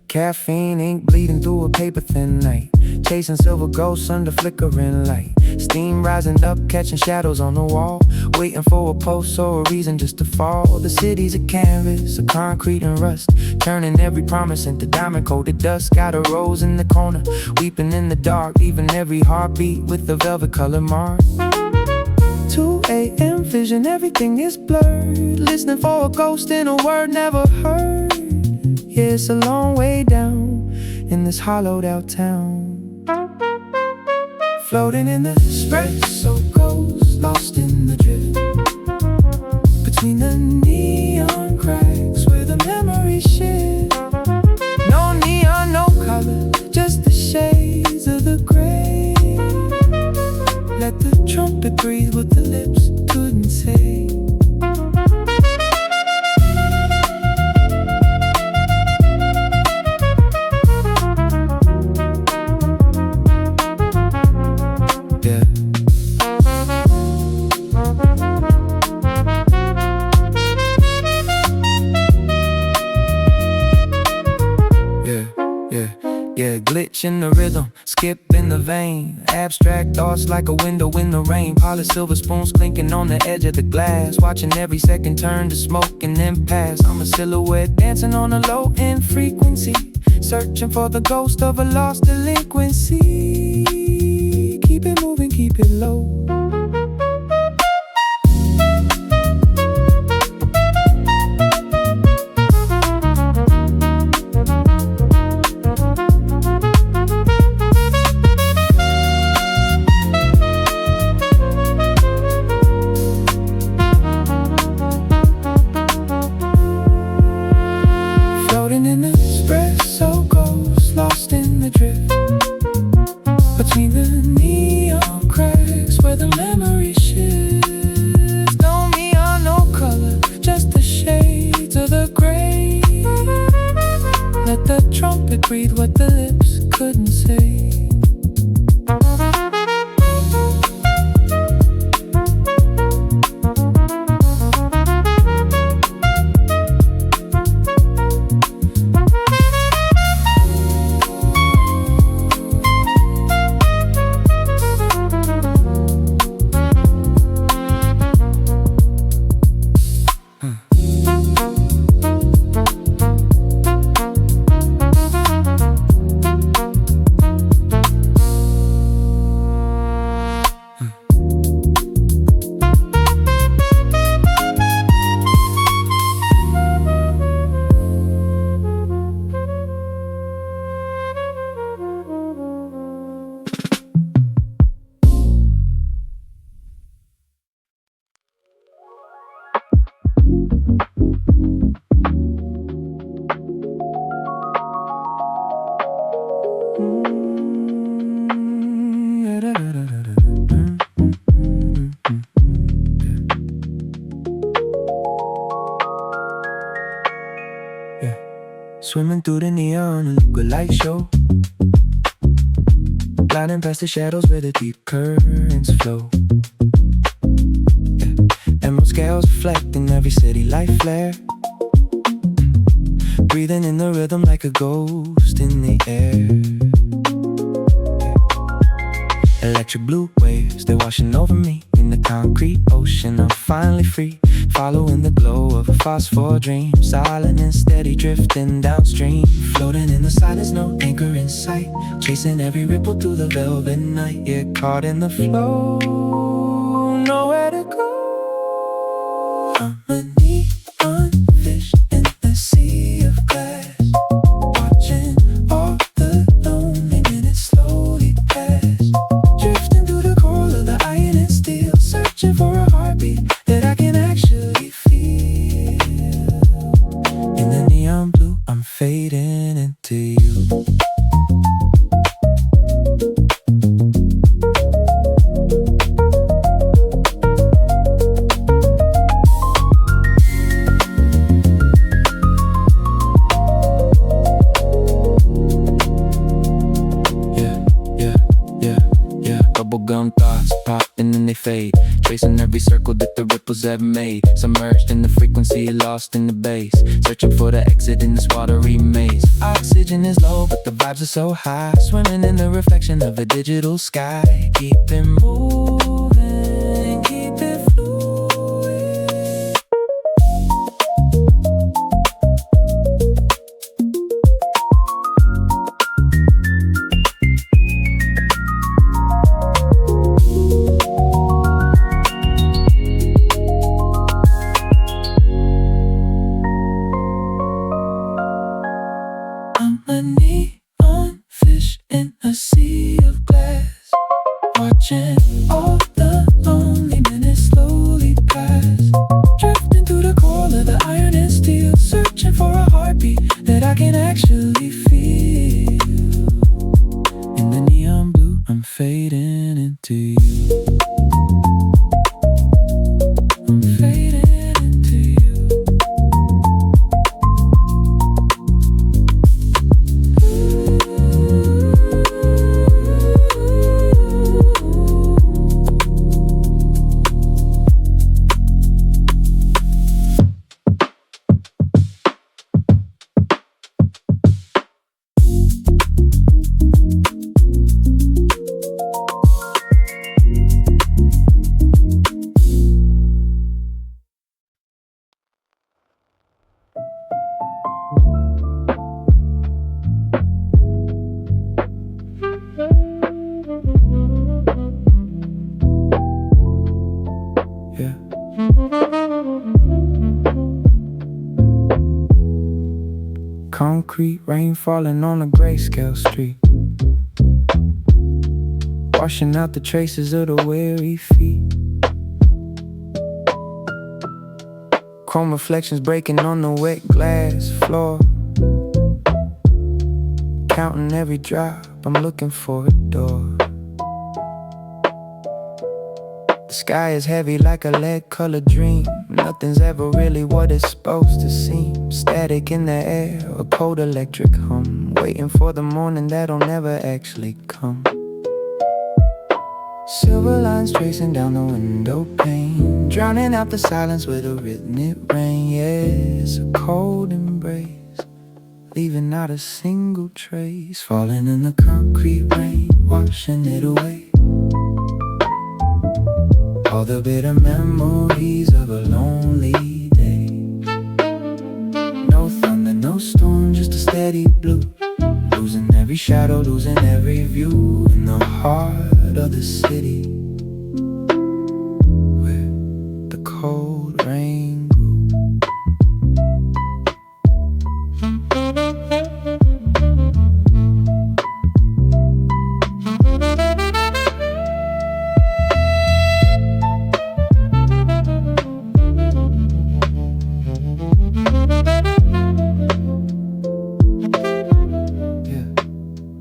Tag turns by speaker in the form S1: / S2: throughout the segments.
S1: Caffeine ink bleeding through a paper-thin night, chasing silver ghosts under flickering light. Steam rising up, catching shadows on the wall, waiting for a pulse or a reason just to fall. The city's a canvas of concrete and rust, turning every promise into diamond-coated dust. Got a rose in the corner, weeping in the dark, leaving every heartbeat with a velvet color mark. 2 a.m. vision, everything is blurred, listening for a ghost in a word never heard. Yeah, it's a long way down in this hollowed out town. Floating in the espresso ghost, lost in the drift between the neon cracks where the memories shift. No neon, no color, just the shades of the gray. Let the trumpet breathe what the lips couldn't say. Yeah, glitch in the rhythm, skip in the vein. Abstract thoughts like a window in the rain. Polished silver spoons clinking on the edge of the glass, watching every second turn to smoke and then pass. I'm a silhouette dancing on a low-end frequency, searching for the ghost of a lost delinquency. Keep it moving, keep it low. In the espresso ghost, lost in the drift between the neon cracks where the memory shifts. No neon, no color, just the shades of the gray. Let the trumpet breathe what the lips couldn't say. Swimming through the neon, a liquid light show, gliding past the shadows where the deep currents flow. Emerald scales reflecting every city light flare, breathing in the rhythm like a ghost in the air. Electric blue waves, they're washing over me in the concrete ocean. I'm finally free, following the glow of a phosphor dream, silent and steady drifting downstream. Floating in the silence, no anchor in sight, chasing every ripple through the velvet night. Yeah, caught in the flow, nowhere to go. I'm a neon fish in the sea of glass, watching all the lonely minutes slowly pass, drifting through the coral of the iron and steel, searching for a heartbeat that I can actually feel. In the neon blue, I'm fading into you. and then they fade, tracing every circle that the ripples have made. Submerged in the frequency, lost in the bass, searching for the exit in this watery maze. Oxygen is low, but the vibes are so high, swimming in the reflection of a digital sky. Keep it moving, keep it fluid. I'm a neon fish in a sea of glass, watching all the lonely minutes slowly pass, drifting through the core of the iron and steel, searching for a heartbeat that I can actually feel. In the neon blue, I'm fading into you. I'm fading into you. Yeah. Concrete rain falling on a grayscale street, washing out the traces of the weary feet. Chrome reflections breaking on the wet glass floor, counting every drop, I'm looking for a door. The sky is heavy like a lead-colored dream, nothing's ever really what it's supposed to seem. Static in the air, a cold electric hum, waiting for the morning that'll never actually come. Silver lines tracing down the window pane, drowning out the silence with a rhythmic rain. Yeah, it's a cold embrace, leaving not a single trace, falling in the concrete rain, washing it away. All the bitter memories of a lonely day. No thunder, no storm, just a steady blue, losing every shadow, losing every view. In the heart of the city, where the cold rain grew.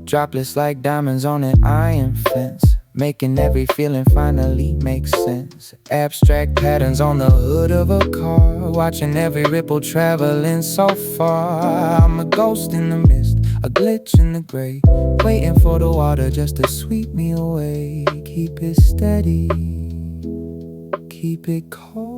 S1: Droplets like diamonds on an iron fence, making every feeling finally make sense. Abstract patterns on the hood of a car, watching every ripple traveling so far. I'm a ghost in the mist, a glitch in the gray, waiting for the water just to sweep me away. Keep it steady, keep it cold.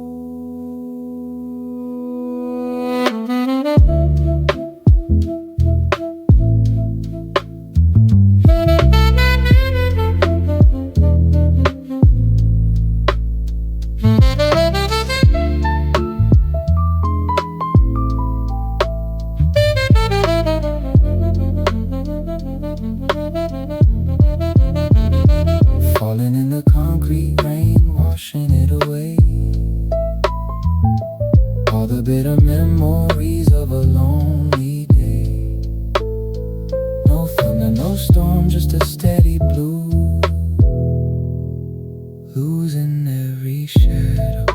S1: Falling in the concrete rain, washing it away. All the bitter memories of a lonely day. No thunder, no storm, just a steady blue, losing every shadow,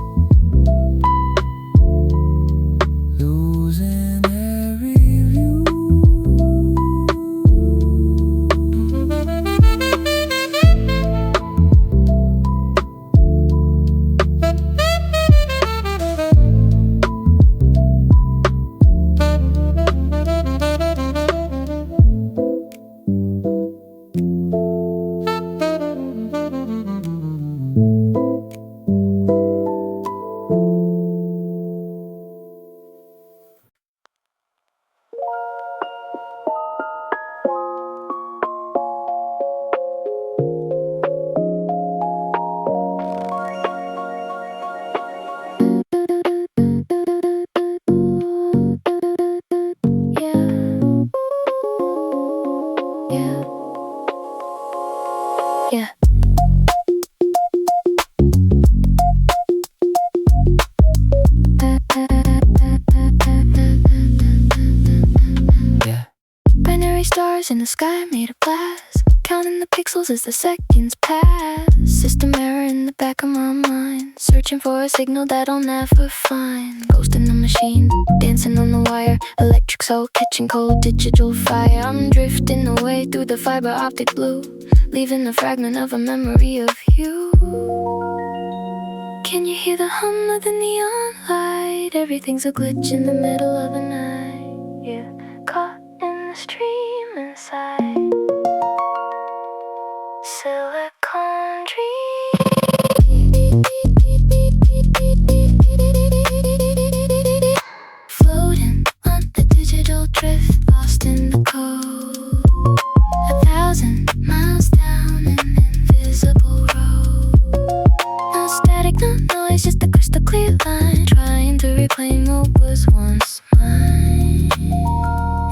S1: losing every view.
S2: in the sky made of glass, counting the pixels as the seconds pass. System error in the back of my mind, searching for a signal that I'll never find. Ghost in the machine, dancing on the wire, electric soul catching cold digital fire. I'm drifting away through the fiber optic blue, leaving a fragment of a memory of you. Can you hear the hum of the neon light? Everything's a glitch in the middle of the night. Yeah, caught in the stream inside Silicon Dream. Floating on the digital drift, lost in the code. 1,000 miles down an invisible road. No static, no noise, just a crystal clear line, trying to reclaim what was once mine.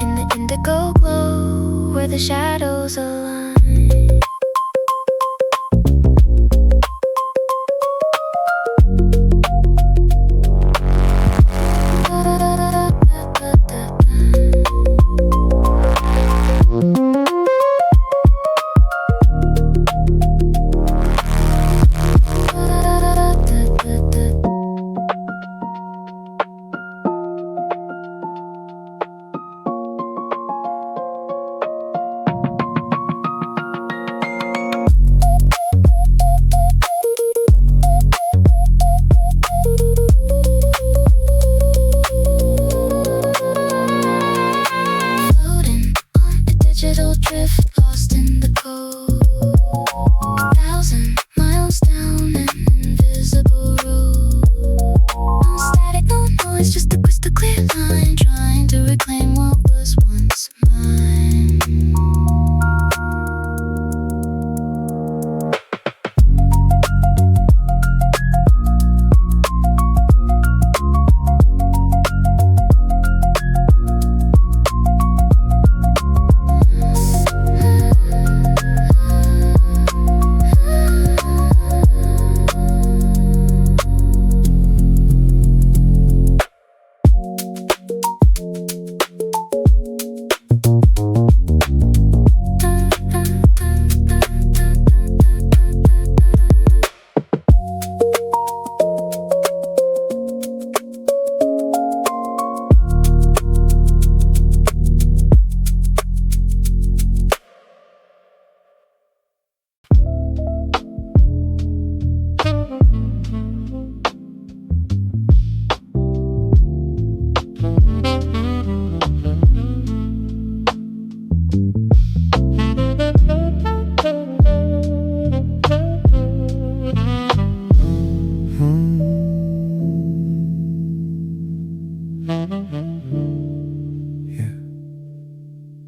S2: In the indigo glow, where the shadows align. Lost in the cold, 1,000 miles down an invisible road. No static, no noise, just a crystal clear line, trying to reclaim what was once mine.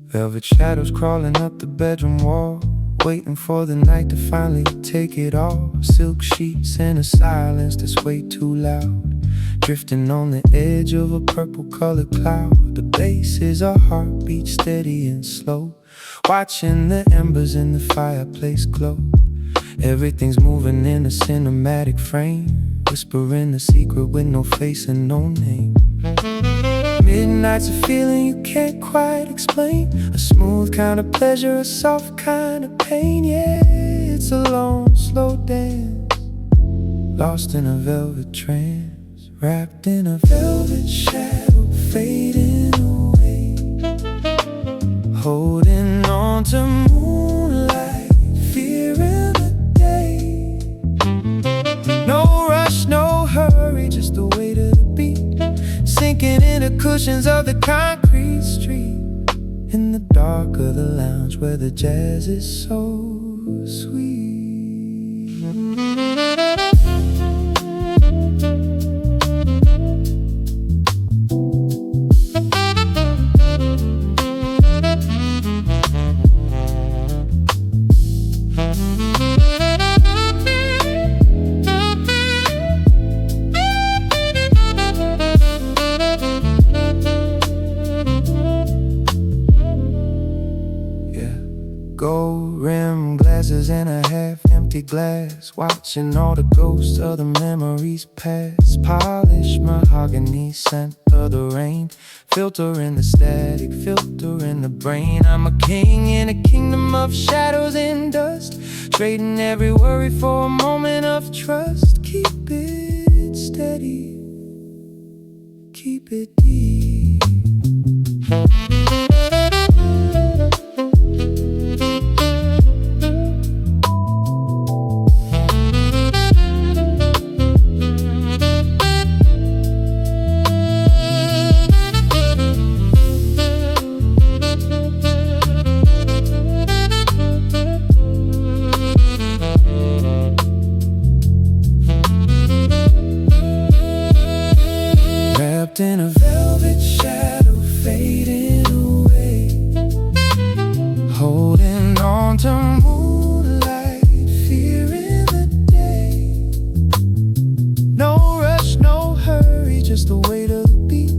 S1: Velvet shadows crawling up the bedroom wall, waiting for the night to finally take it all. Silk sheets and a silence that's way too loud, drifting on the edge of a purple colored cloud. The bass is a heartbeat, steady and slow, watching the embers in the fireplace glow. Everything's moving in a cinematic frame, whispering a secret with no face and no name. Midnight's a feeling you can't quite explain, a smooth kind of pleasure, a soft kind of pain. Yeah, it's a long, slow dance, lost in a velvet trance, wrapped in a velvet shadow, fading away, holding on to moonlight, fearing the day. No rush, no hurry, just the weight of the beat, sinking in the cushions of the concrete street, in the dark of the lounge where the jazz is so sweet. Gold rim glass, watching all the ghosts of the memories pass. Polish mahogany, scent of the rain, filter in the static, filter in the brain. I'm a king in a kingdom of shadows and dust, trading every worry for a moment of trust. Keep it steady, keep it deep. In a velvet shadow fading away, holding on to moonlight, fear in the day. No rush, no hurry, just the weight of the beat,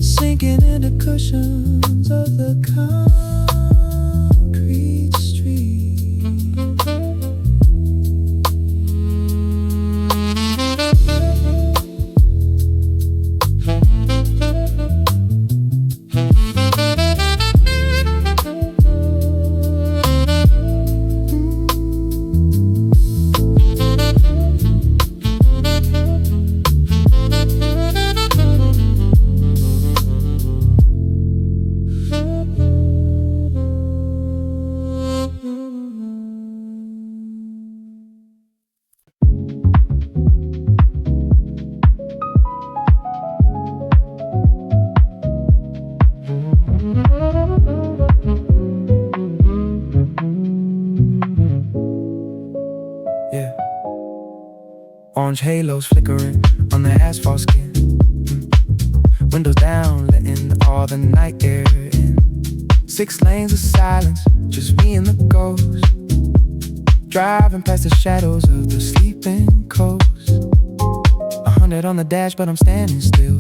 S1: sinking into cushions of the concrete street. Orange halos flickering on the asphalt skin. Windows down, letting all the night air in. 6 lanes of silence, just me and the ghost, driving past the shadows of the sleeping coast. 100 on the dash, but I'm standing still,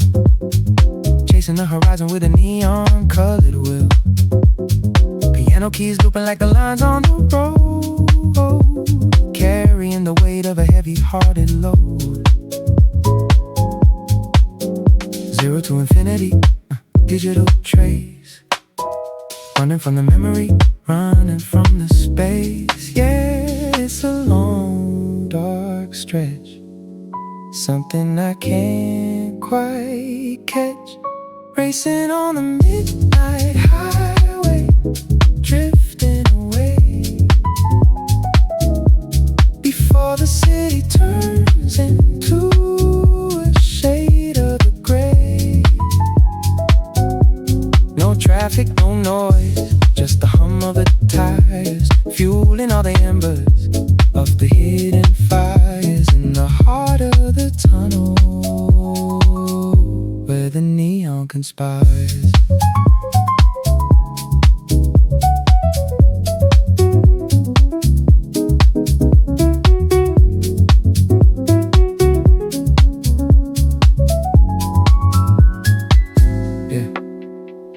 S1: chasing the horizon with a neon colored wheel. Piano keys looping like the lines on the road, carrying the weight of a heavy-hearted load. 0 to infinity, digital trace, running from the memory, running from the space. Yeah, it's a long, dark stretch, something I can't quite catch. Racing on the midnight highway, drifting away, before the city turns into a shade of the gray. No traffic, no noise, just the hum of the tires, fueling all the embers of the hidden fires in the heart of the tunnel where the neon conspires.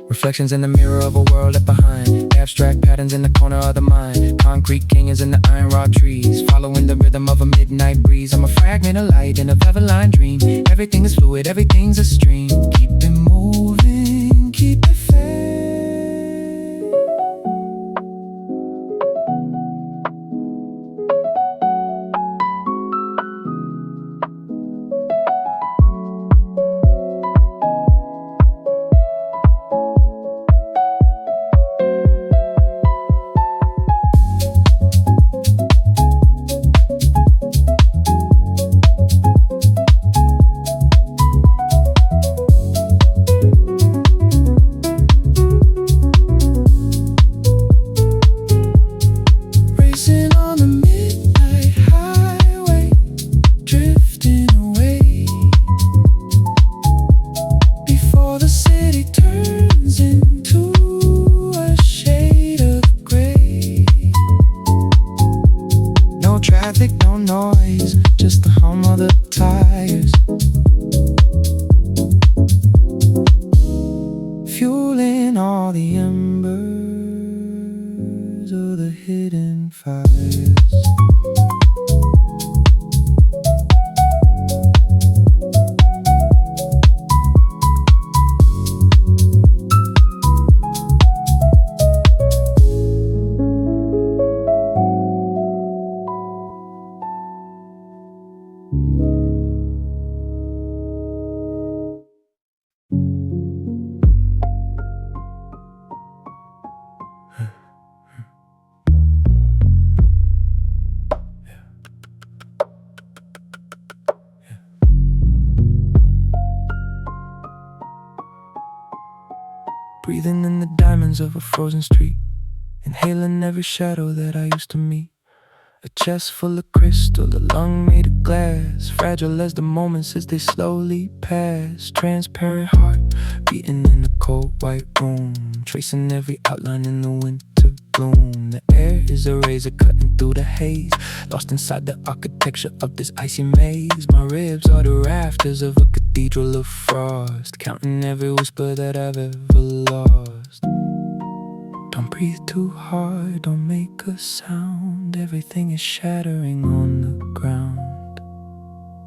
S1: Reflections in the mirror of a world left behind, abstract patterns in the corner of the mind. Concrete kingers in the iron rod trees, following the rhythm of a midnight breeze. I'm a fragment of light in a velvet line dream. Everything is fluid, everything's a stream. Keep it moving, keep it fair. embers of the hidden fires. breathing in the diamonds of a frozen street, inhaling every shadow that I used to meet. A chest full of crystal, a lung made of glass, fragile as the moments as they slowly pass. Transparent heart beating in a cold white room, tracing every outline in the winter gloom. The air is a razor cutting through the haze, lost inside the architecture of this icy maze. My ribs are the rafters of a cathedral of frost, counting every whisper that I've ever lost. Don't breathe too hard, don't make a sound. Everything is shattering on the ground.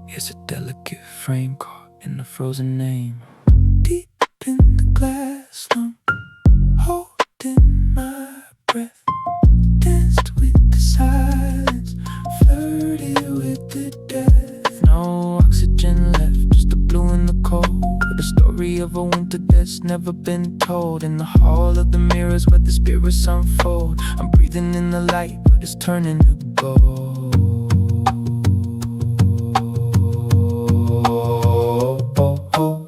S1: It's a delicate frame caught in the frozen name. Deep in the glass, I'm holding my breath. Danced with the silence, flirted with the death. No oxygen left, just the blue and the cold. The story of a winter that's never been told. In the hall of the mirrors where the spirits unfold. I'm breathing in the light, but it's turning to gold.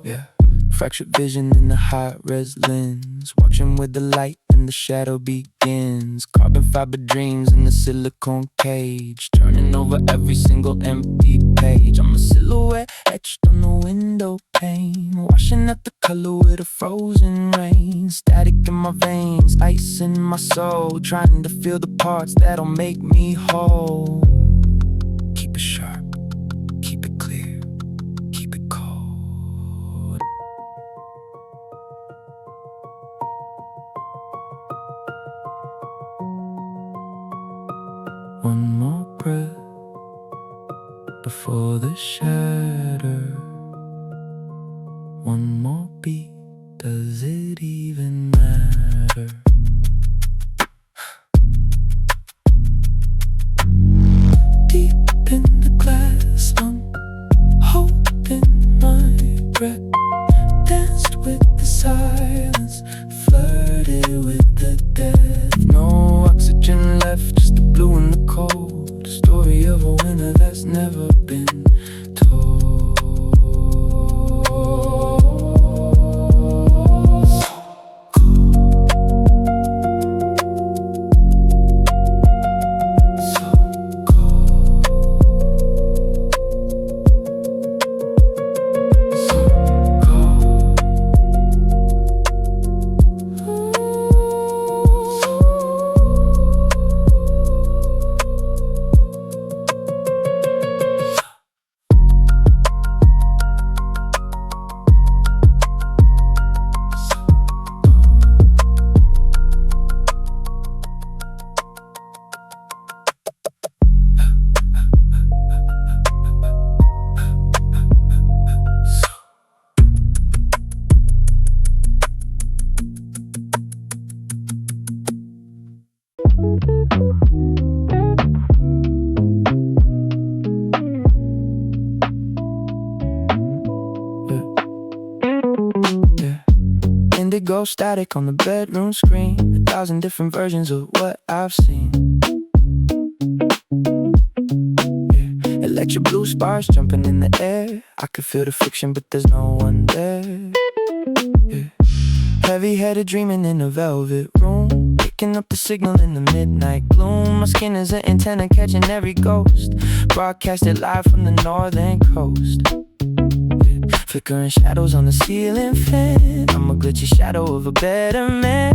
S1: Yeah. Fractured vision in the high-res lens, watching where the light and the shadow begins. Carbon fiber dreams in the silicone cage, turning over every single empty page. I'm a silhouette etched on the window pane, washing out the color with a frozen rain. Static in my veins, ice in my soul, trying to feel the parts that'll make me whole. Keep it sharp, keep it clear, keep it cold. One more breath before the shatter. One more beat, does it even matter? Deep in the glass, I'm holding my breath. Danced with the silence, flirted with the death. No oxygen left, just the blue and the cold. The story of a winter that's never been told. Indigo static on the bedroom screen, 1,000 different versions of what I've seen. Yeah. Electric blue sparks jumping in the air. I could feel the friction, but there's no one there. Yeah. Heavy-headed dreaming in a velvet room, picking up the signal in the midnight gloom. My skin is an antenna catching every ghost, broadcasted live from the northern coast. Flickering shadows on the ceiling fan, I'm a glitchy shadow of a better man.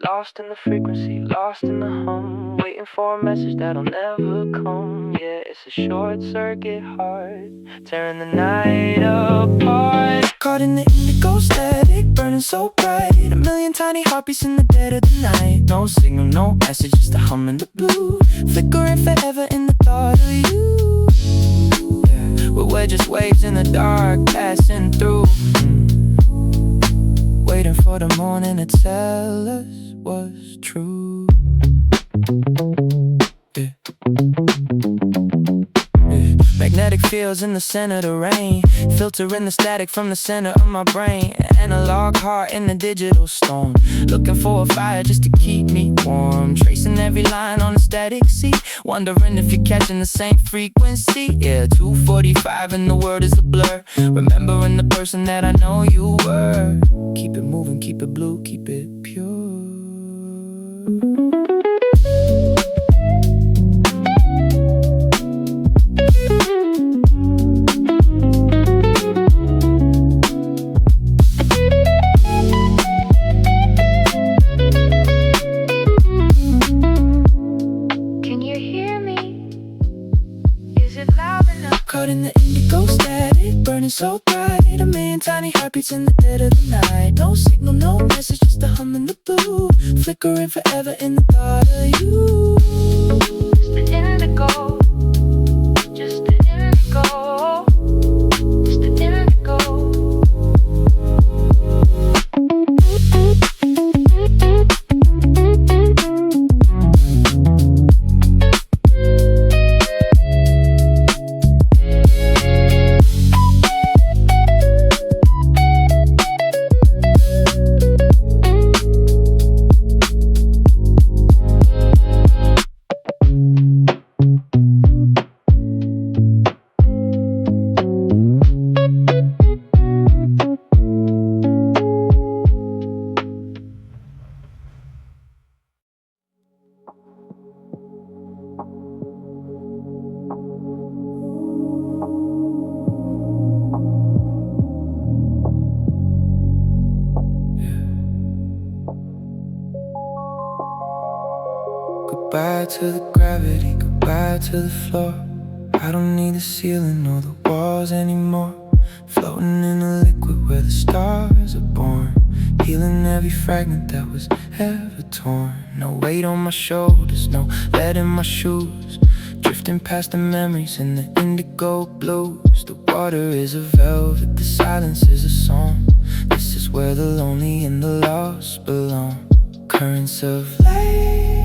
S1: Lost in the frequency, lost in the hum, waiting for a message that'll never come. Yeah, it's a short circuit heart, tearing the night apart. Caught in the indigo static, burning so bright, a million tiny heartbeats in the dead of the night. No signal, no message, just a hum in the blue, flickering forever in the thought of you. But we're just waves in the dark, passing through, waiting for the morning to tell us what's true. Yeah. Yeah. Magnetic fields in the center of the rain, filtering the static from the center of my brain. Analog heart in the digital storm, looking for a fire just to keep me warm. Tracing every line on the static sea, wondering if you're catching the same frequency. Yeah, 245 and the world is a blur, remembering the person that I know you were. Keep it moving, keep it blue, keep it pure. Caught in the indigo static, burning so bright. A million tiny heartbeats in the dead of the night. No signal, no message, just a hum in the blue, flickering forever in the thought of you. Just the indigo, just the indigo, just the indigo. Goodbye to the gravity, goodbye to the floor. I don't need the ceiling or the walls anymore. Floating in a liquid where the stars are born, healing every fragment that was ever torn. No weight on my shoulders, no lead in my shoes, drifting past the memories in the indigo blues. The water is a velvet, the silence is a song. This is where the lonely and the lost belong. Currents of light,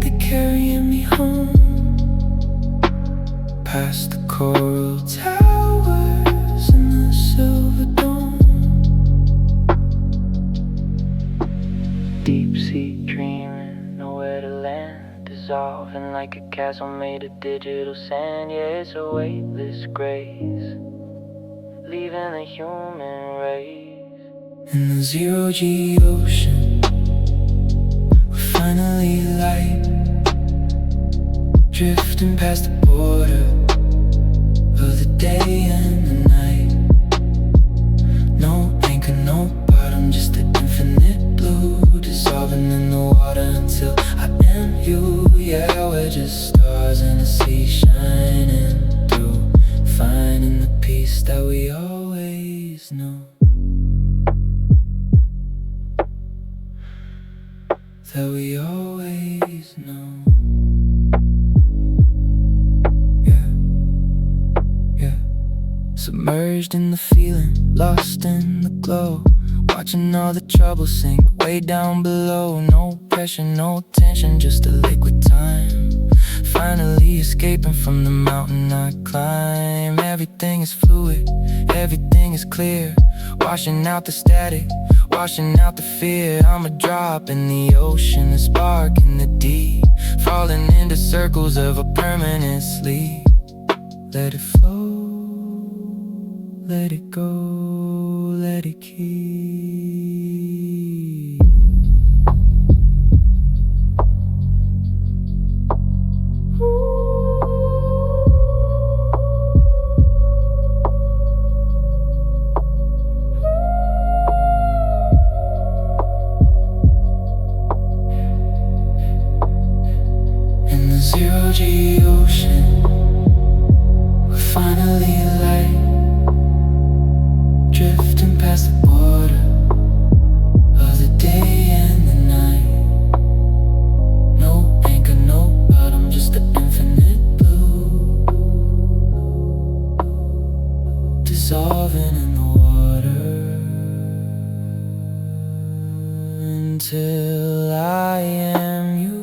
S1: they carrying me home, past the coral towers and the silver dome. Deep sea dreaming, nowhere to land, dissolving like a castle made of digital sand. Yeah, it's a weightless grace, leaving the human race in the zero-G ocean. We're finally light, drifting past the border of the day and the night. No anchor, no bottom, just the infinite blue, dissolving in the water until I am you. Yeah, we're just stars in the sea shining through, finding the peace that we always knew, that we always knew. Submerged in the feeling, lost in the glow, watching all the trouble sink way down below. No pressure, no tension, just a liquid time. Finally escaping from the mountain I climb. Everything is fluid, everything is clear, washing out the static, washing out the fear. I'm a drop in the ocean, a spark in the deep, falling into circles of a permanent sleep. Let it flow, let it go, let it keep. In the zero-G ocean, we're finally alive, drifting past the border of the day and the night. No anchor, no bottom, just the infinite blue, dissolving in the water until I am you.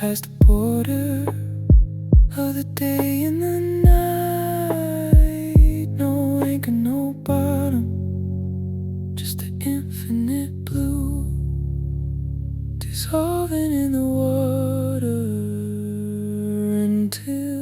S1: past the border of the day and the night. No anchor, no bottom, just the infinite blue, dissolving in the water until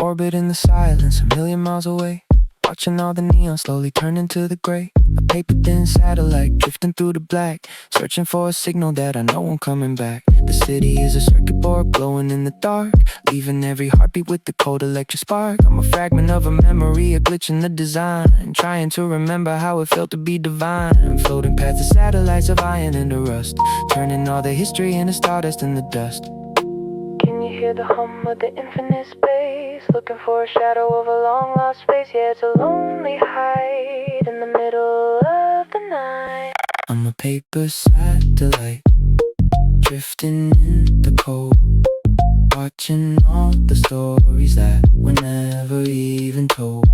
S1: orbit in the silence, a million miles away, watching all the neon slowly turn into the gray. A paper-thin satellite drifting through the black, searching for a signal that I know won't coming back. The city is a circuit board glowing in the dark, leaving every heartbeat with the cold electric spark. I'm a fragment of a memory, a glitch in the design, trying to remember how it felt to be divine. I'm floating past the satellites of iron into rust, turning all the history into stardust in the dust. Can you hear the hum of the infinite space? Looking for a shadow of a long lost face. Yeah, it's a lonely height in the middle of the night. I'm a paper satellite, drifting in the cold, watching all the stories that were never even told.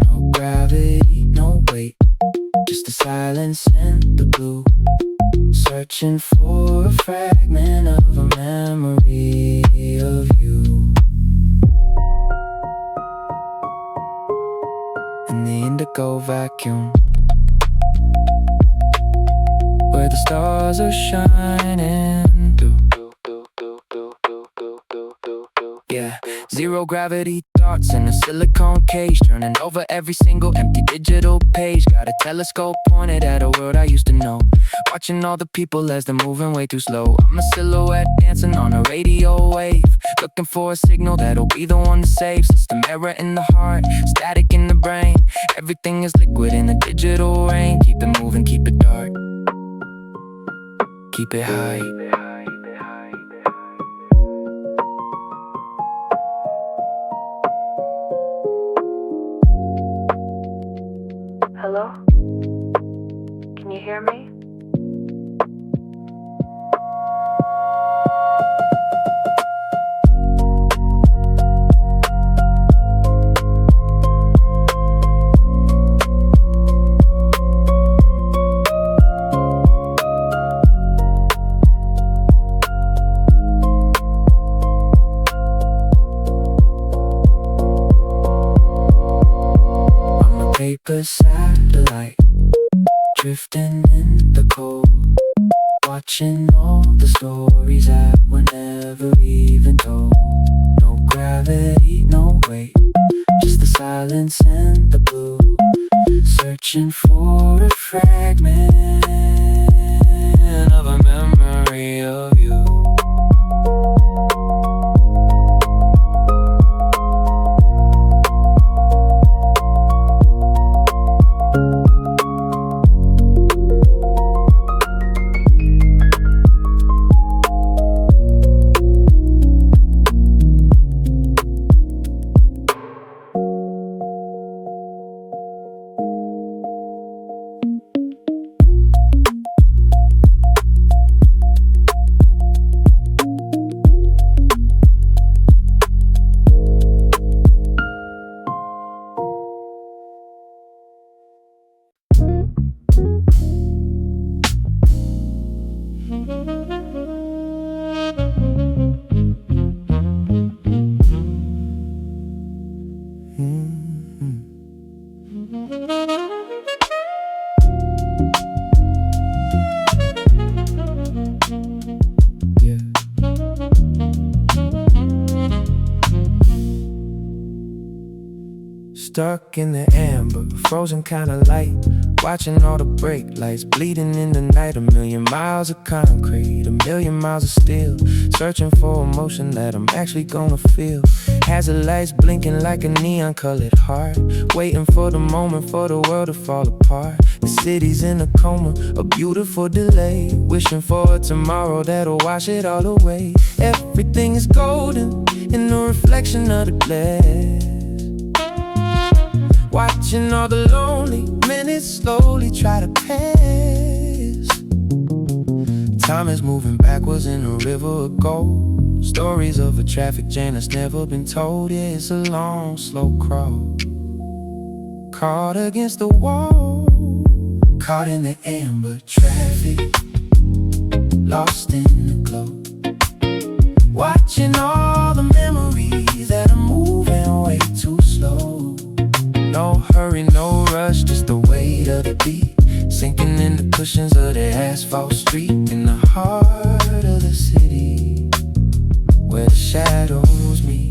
S1: No gravity, no weight, just the silence and the blue, searching for a fragment of a memory of you. In the indigo vacuum, where the stars are shining. Yeah, zero gravity thoughts in a silicone cage, turning over every single empty digital page. Got a telescope pointed at a world I used to know, watching all the people as they're moving way too slow. I'm a silhouette dancing on a radio wave, looking for a signal that'll be the one to save. System error in the heart, static in the brain, everything is liquid in a digital rain. Keep it moving, keep it dark, keep it high. Hello? Can you hear me? Paper satellite, drifting in the cold, watching all the stories that were never even told. No gravity, no weight, just the silence and the blue, searching for a fragment of a memory of you. stuck in the amber, frozen kinda light, watching all the brake lights bleeding in the night. 1,000,000 miles of concrete, 1,000,000 miles of steel, searching for emotion that I'm actually gonna feel. Hazard lights blinking like a neon colored heart, waiting for the moment for the world to fall apart. The city's in a coma, a beautiful delay, wishing for a tomorrow that'll wash it all away. Everything is golden in the reflection of the glass, watching all the lonely minutes slowly try to pass. Time is moving backwards in a river of gold, stories of a traffic jam that's never been told. Yeah, it's a long, slow crawl, caught against the wall, caught in the amber traffic, lost in the glow, watching all the memories that are moving way too slow. No hurry, no rush, just the weight of the beat, sinking in the cushions of the asphalt street, in the heart of the city, where the shadows meet.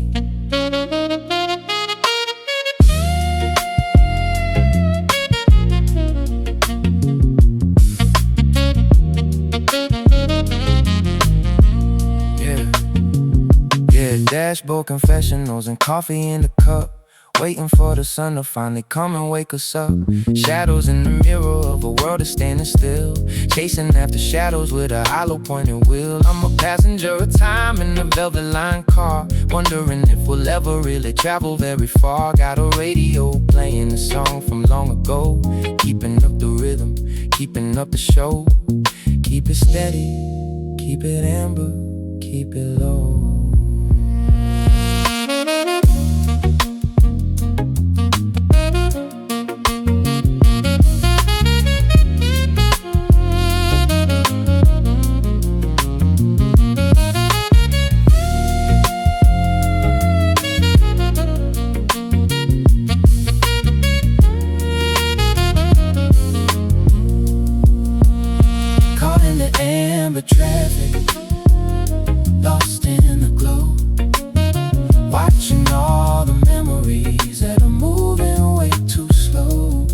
S1: Dashboard confessionals and coffee in the cup, waiting for the sun to finally come and wake us up. Shadows in the mirror of a world that's standing still, chasing after shadows with a hollow pointed wheel. I'm a passenger of time in a velvet lined car, wondering if we'll ever really travel very far. Got a radio playing a song from long ago, keeping up the rhythm, keeping up the show. Keep it steady, keep it amber, keep it low. Traffic, lost in the glow, watching all the memories that are moving way too slow.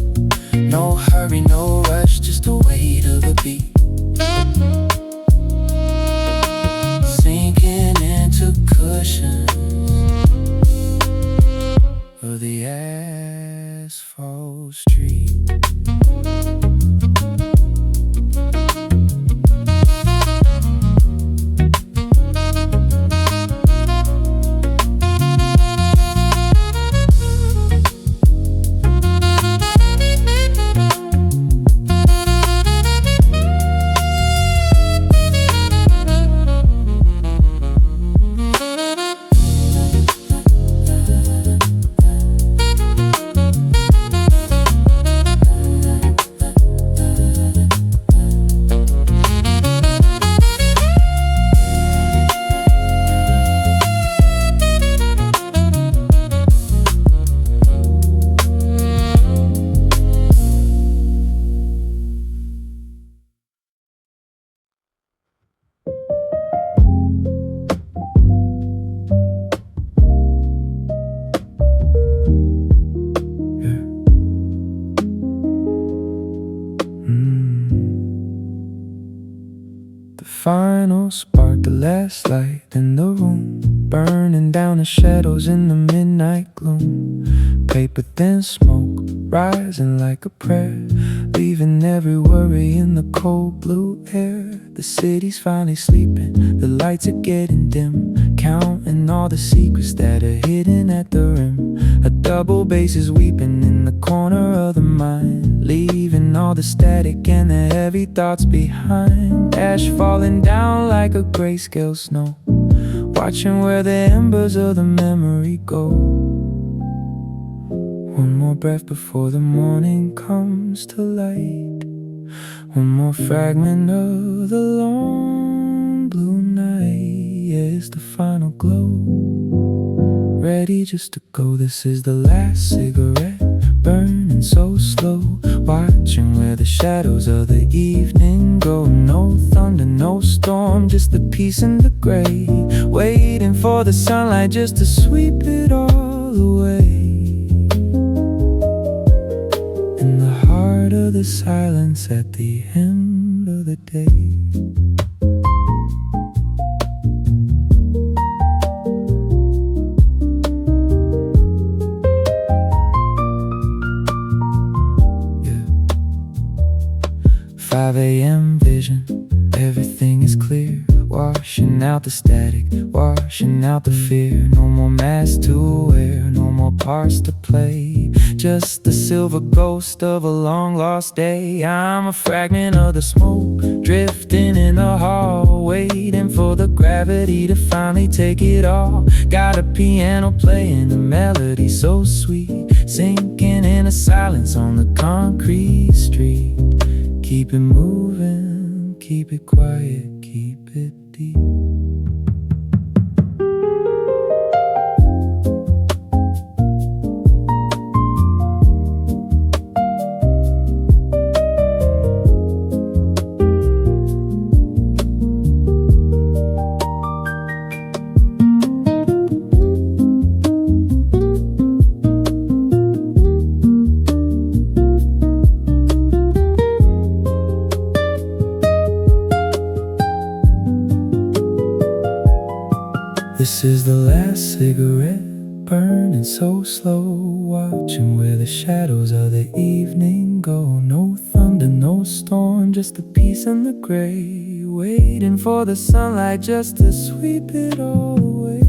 S1: No hurry, no rush, just the weight of the beat, sinking into cushions of the asphalt street. Final spark, the last light in the room, burning down the shadows in the midnight gloom. Paper thin smoke, rising like a prayer, leaving every worry in the cold blue air. The city's finally sleeping, the lights are getting dim, counting all the secrets that are hidden at the rim. A double bass is weeping in the corner of the mind, leaving all the static and the heavy thoughts behind. Ash falling down like a grayscale snow, watching where the embers of the memory go. One more breath before the morning comes to light, one more fragment of the long blue night. Yeah, it's the final glow, ready just to go. This is the last cigarette, burning so slow, watching where the shadows of the evening go. No thunder, no storm, just the peace and the gray, waiting for the sunlight just to sweep it all away. silence at the end of the day. Yeah. 5 a.m. vision, everything is clear. Washing out the static, washing out the fear. No more masks to wear, no more parts to play. Just the silver ghost of a long lost day. I'm a fragment of the smoke, drifting in the hall, waiting for the gravity to finally take it all. Got a piano playing a melody so sweet, sinking in a silence on the concrete street. Keep it moving, keep it quiet, keep it deep. This is the last cigarette, burning so slow, watching where the shadows of the evening go. No thunder, no storm, just the peace and the gray, waiting for the sunlight just to sweep it all away.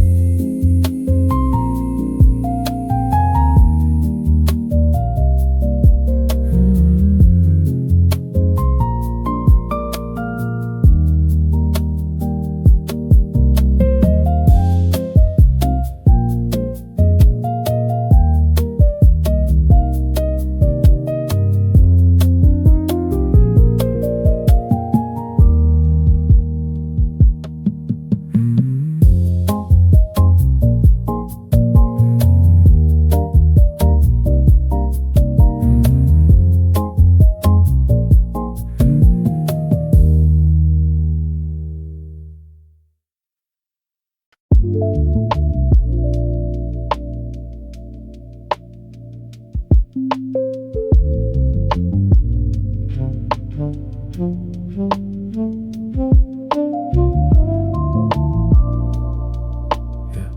S1: Yeah.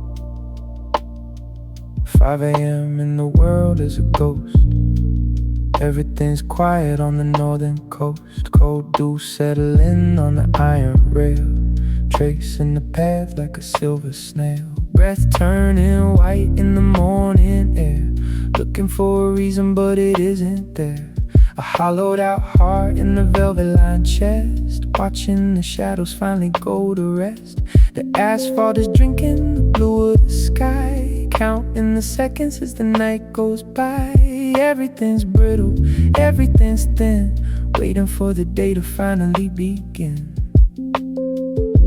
S1: 5 a.m. and the world is a ghost. Everything's quiet on the northern coast. Cold dew settling on the iron rail, tracing the path like a silver snail. Breath turning white in the morning air, looking for a reason but it isn't there. A hollowed out heart in the velvet lined chest, watching the shadows finally go to rest. The asphalt is drinking the blue of the sky, counting the seconds as the night goes by. Everything's brittle, everything's thin, waiting for the day to finally begin.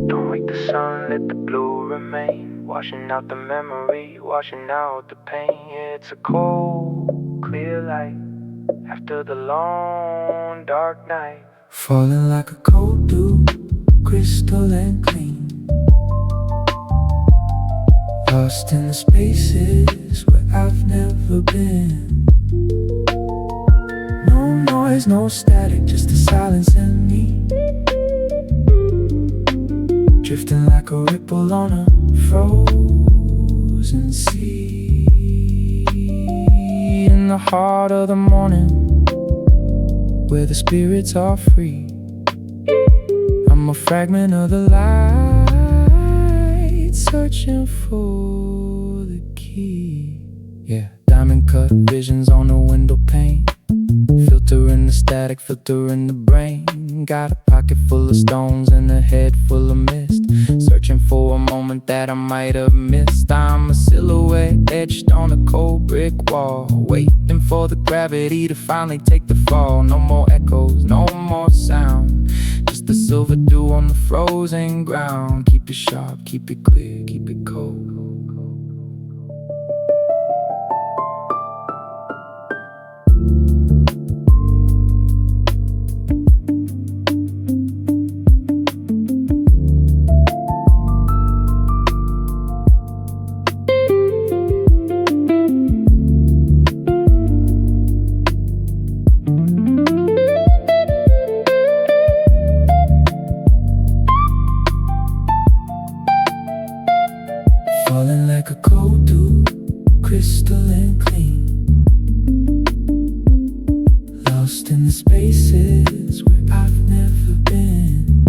S1: Don't wake the sun, let the blue remain, washing out the memory, washing out the pain. It's a cold, clear light after the long, dark night, falling like a cold dew, crystalline clean. Lost in the spaces where I've never been. No noise, no static, just the silence in me, drifting like a ripple on a frozen sea. In the heart of the morning, where the spirits are free, I'm a fragment of the light, searching for the key. Yeah, diamond cut visions on the window pane, filtering the static, filtering the brain. Got a pocket full of stones and a head full of mist, searching for a moment that I might have missed. I'm a silhouette etched on a cold brick wall, waiting for the gravity to finally take the fall. No more echoes, no more sound, just the silver dew on the frozen ground. Keep it sharp, keep it clear, keep it cold. spaces where I've never been.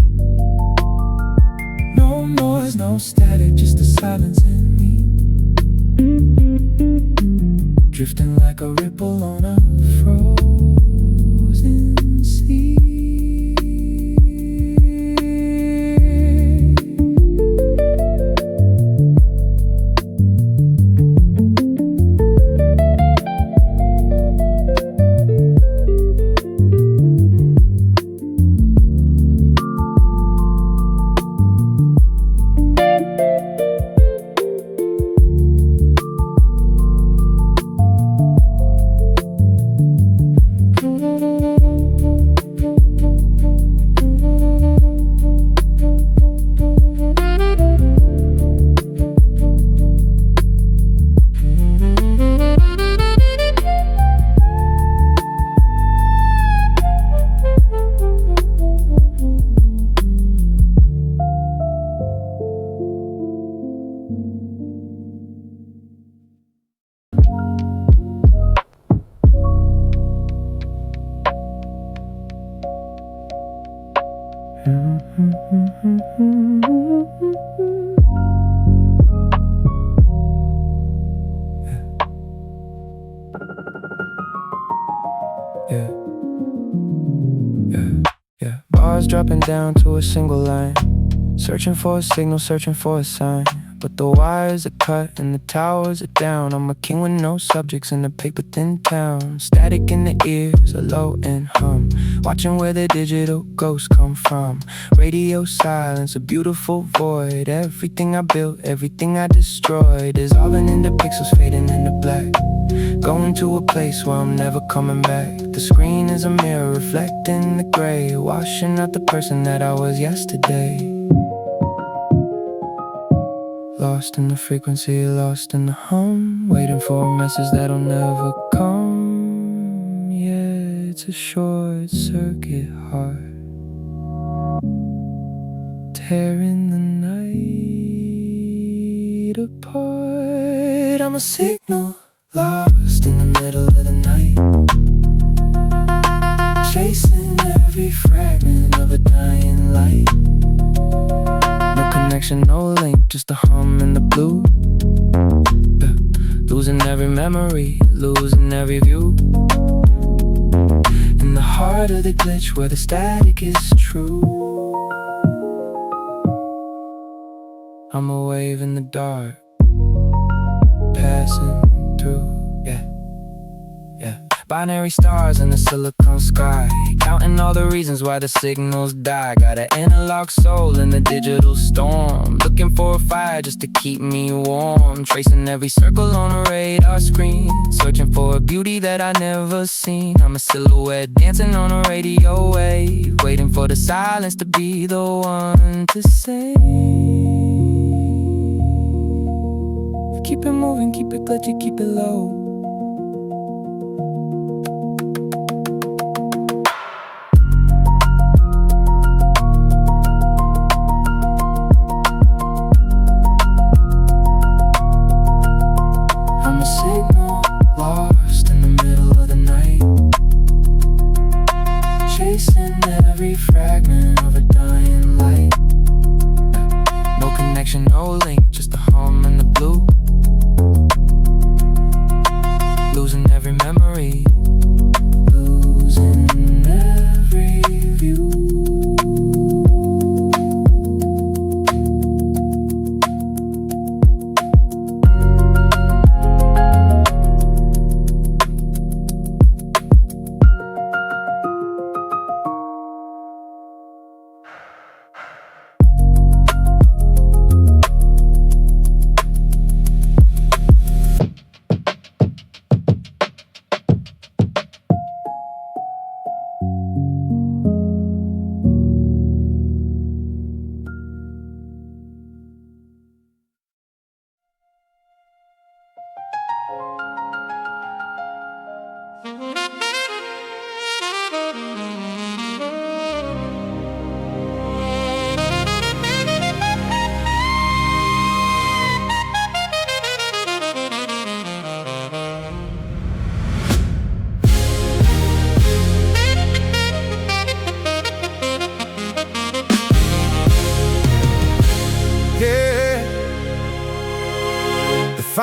S1: No noise, no static, just the silence in me. Drifting like a ripple on a frozen sea. Yeah. Bars dropping down to a single line, searching for a signal, searching for a sign. But the wires are cut and the towers are down. I'm a king with no subjects in the paper thin town. Static in the ears, a low end hum, watching where the digital ghosts come from. Radio silence, a beautiful void. Everything I built, everything I destroyed, dissolving into pixels, fading into black. Going to a place where I'm never coming back. The screen is a mirror reflecting the gray, washing out the person that I was yesterday. Lost in the frequency, lost in the hum, waiting for a message that'll never come. Yeah, it's a short circuit heart, tearing the night apart. I'm a signal lost in the middle of the night, chasing every fragment of a dying light. No connection, no link, just a hum in the blue. Losing every memory, losing every view. In the heart of the glitch where the static is true. I'm a wave in the dark, passing through, yeah. Binary stars in the silicon sky, counting all the reasons why the signals die. Got an analog soul in the digital storm, looking for a fire just to keep me warm. Tracing every circle on a radar screen, searching for a beauty that I never seen. I'm a silhouette dancing on a radio wave, waiting for the silence to be the one to say. Keep it moving, keep it glitchy, keep it low. I'm a signal lost in the middle of the night, chasing every fragment of a dying light. No connection, no link, just a hum in the blue.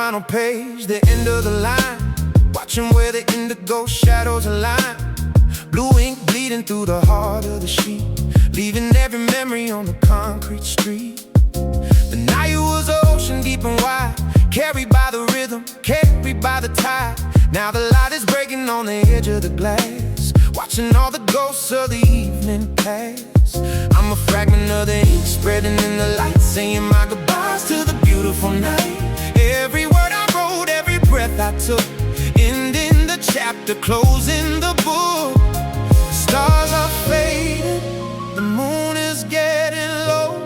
S1: final page, the end of the line, watching where the indigo shadows align. Blue ink bleeding through the heart of the sheet, leaving every memory on the concrete street. The night was ocean deep and wide, carried by the rhythm, carried by the tide. Now the light is breaking on the edge of the glass, watching all the ghosts of the evening pass. I'm a fragment of the ink spreading in the light, saying my goodbyes to the beautiful night. Every word I wrote, every breath I took, ending the chapter, closing the book. Stars are fading, the moon is getting low,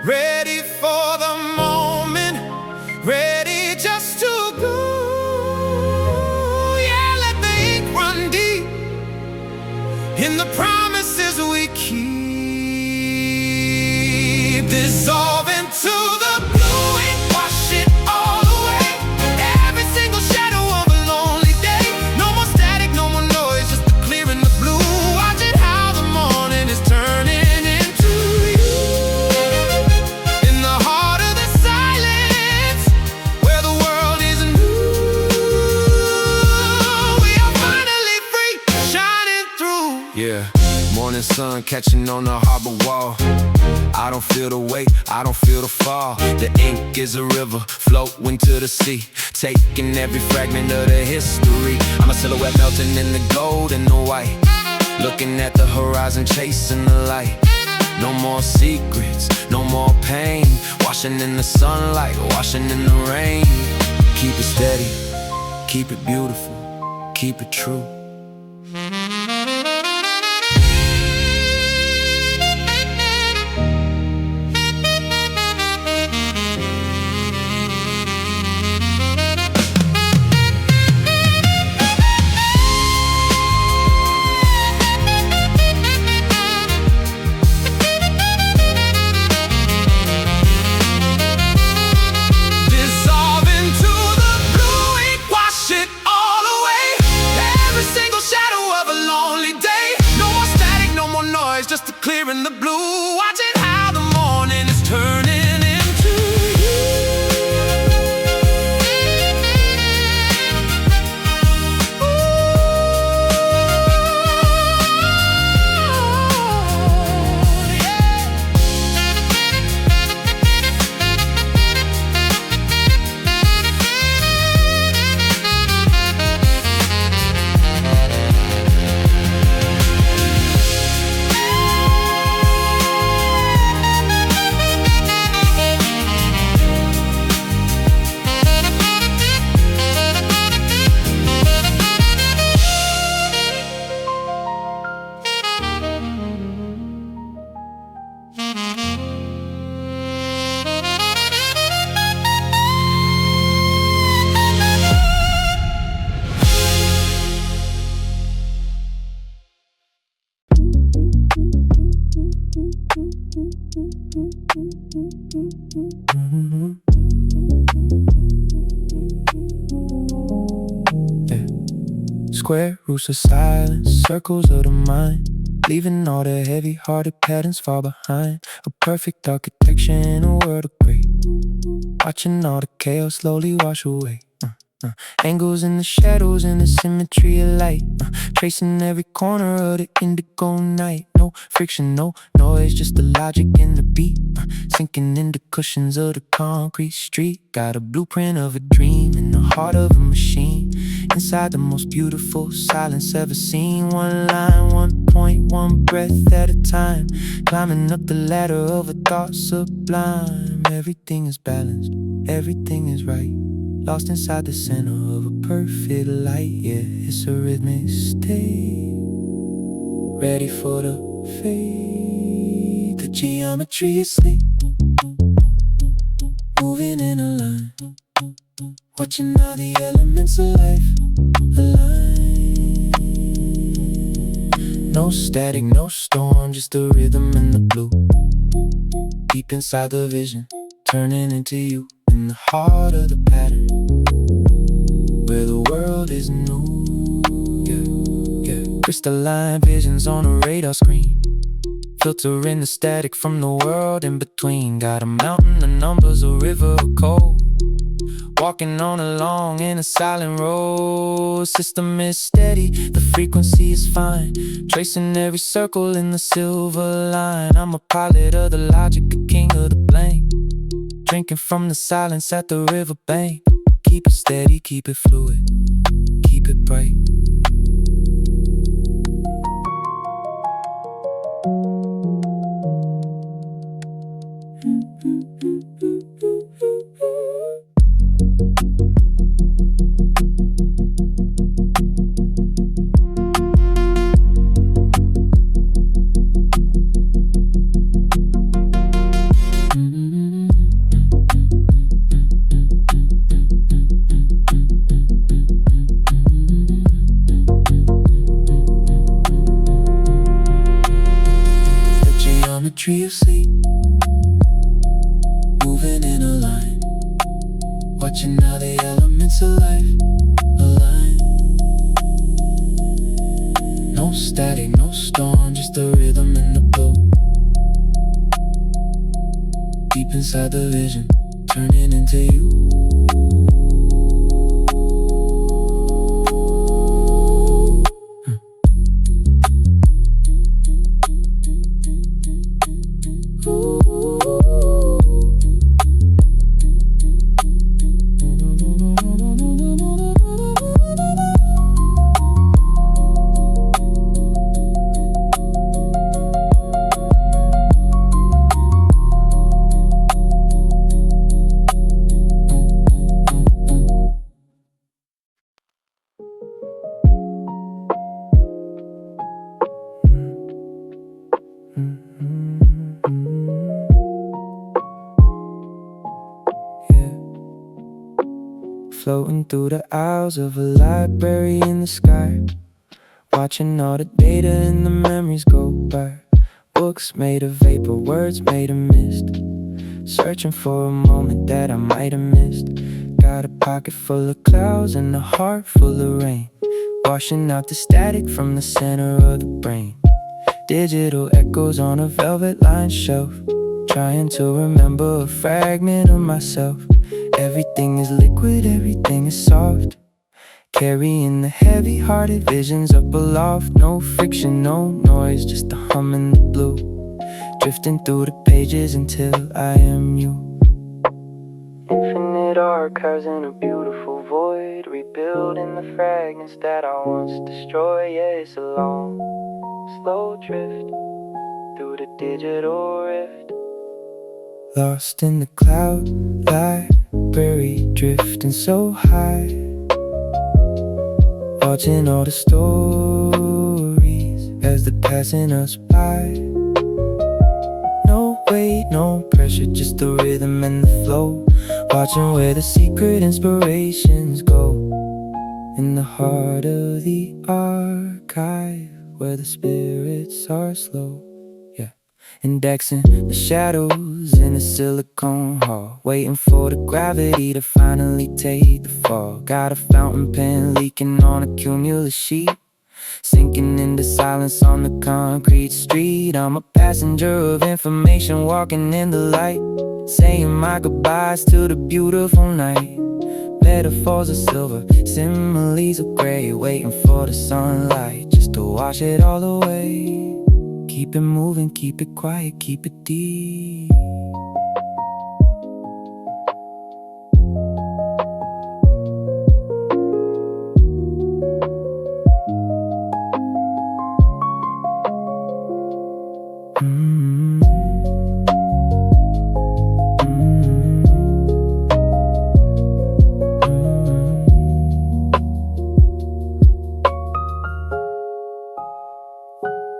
S1: ready for the moment, ready just to go. Yeah, let the ink run deep in the promises we keep. Dissolve into the blue ink, wash it all away. Every single shadow of a lonely day. No more static, no more noise, just the clear and the blue. Watch it how the morning is turning into you. In the heart of the silence, where the world is new, we are finally free, shining through. Yeah, morning sun catching on the harbor wall. I don't feel the weight, I don't feel the fall. The ink is a river, flowing to the sea, taking every fragment of the history. I'm a silhouette melting in the gold and the white, looking at the horizon, chasing the light. No more secrets, no more pain, washing in the sunlight, washing in the rain. Keep it steady, keep it beautiful, keep it true. Just to clear in the blue, watch it how the morning is turning into you. Ooh, yeah. Yeah. Square roots of silence, circles of the mind, leaving all the heavy-hearted patterns far behind. A perfect architecture in a world of gray, watching all the chaos slowly wash away. Angles in the shadows and the symmetry of light, tracing every corner of the indigo night. No friction, no noise, just the logic in the beat, sinking into cushions of the concrete street. Got a blueprint of a dream in the heart of a machine, inside the most beautiful silence ever seen. One line, 1 point, 1 breath at a time, climbing up the ladder of a thought sublime. Everything is balanced, everything is right, lost inside the center of a perfect light. Yeah, it's a rhythmic state, ready for the fade. The geometry is sleep, moving in a line, watching all the elements of life align. No static, no storm, just the rhythm and the blue, deep inside the vision, turning into you. In the heart of the pattern, where the world is new. Yeah, yeah. Crystalline visions on a radar screen, filtering the static from the world in between. Got a mountain, the numbers, a river, a cold, Walking on along in a silent road. System is steady, the frequency is fine. Tracing every circle in the silver line. I'm a pilot of the logic, a king of the blank. Drinking from the silence at the riverbank. Keep it steady, keep it fluid, keep it bright. Tree of sleep, moving in a line, watching how the elements of life align. No static, no storm, just the rhythm and the blue. Deep inside the vision, turning into you. Floating through the aisles of a library in the sky, watching all the data and the memories go by. Books made of vapor, words made of mist, searching for a moment that I might have missed. Got a pocket full of clouds and a heart full of rain, washing out the static from the center of the brain. Digital echoes on a velvet lined shelf, trying to remember a fragment of myself. Everything is liquid, everything is soft, carrying the heavy-hearted visions up aloft. No friction, no noise, just the hum and the blue, drifting through the pages until I am you. Infinite archives in a beautiful void, rebuilding the fragments that I once destroyed. Yeah, it's a long, slow drift through the digital rift. Lost in the cloud library, drifting so high, watching all the stories as they're passing us by. No weight, no pressure, just the rhythm and the flow, watching where the secret inspirations go. In the heart of the archive, where the spirits are slow. Indexing the shadows in a silicone hall, waiting for the gravity to finally take the fall. Got a fountain pen leaking on a cumulus sheet, sinking into silence on the concrete street. I'm a passenger of information, walking in the light, saying my goodbyes to the beautiful night. Metaphors of silver, similes of gray, waiting for the sunlight just to wash it all away. Keep it moving, keep it quiet, keep it deep.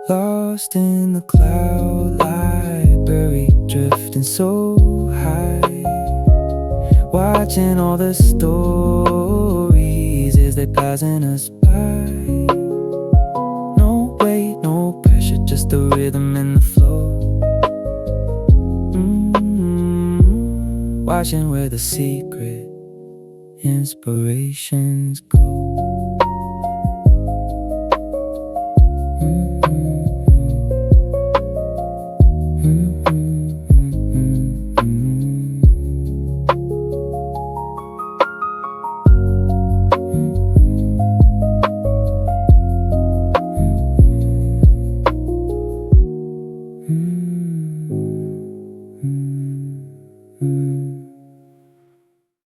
S1: Lost in the cloud library, drifting so high, watching all the stories as they're passing us by. No weight, no pressure, just the rhythm and the flow. Watching where the secret inspirations go.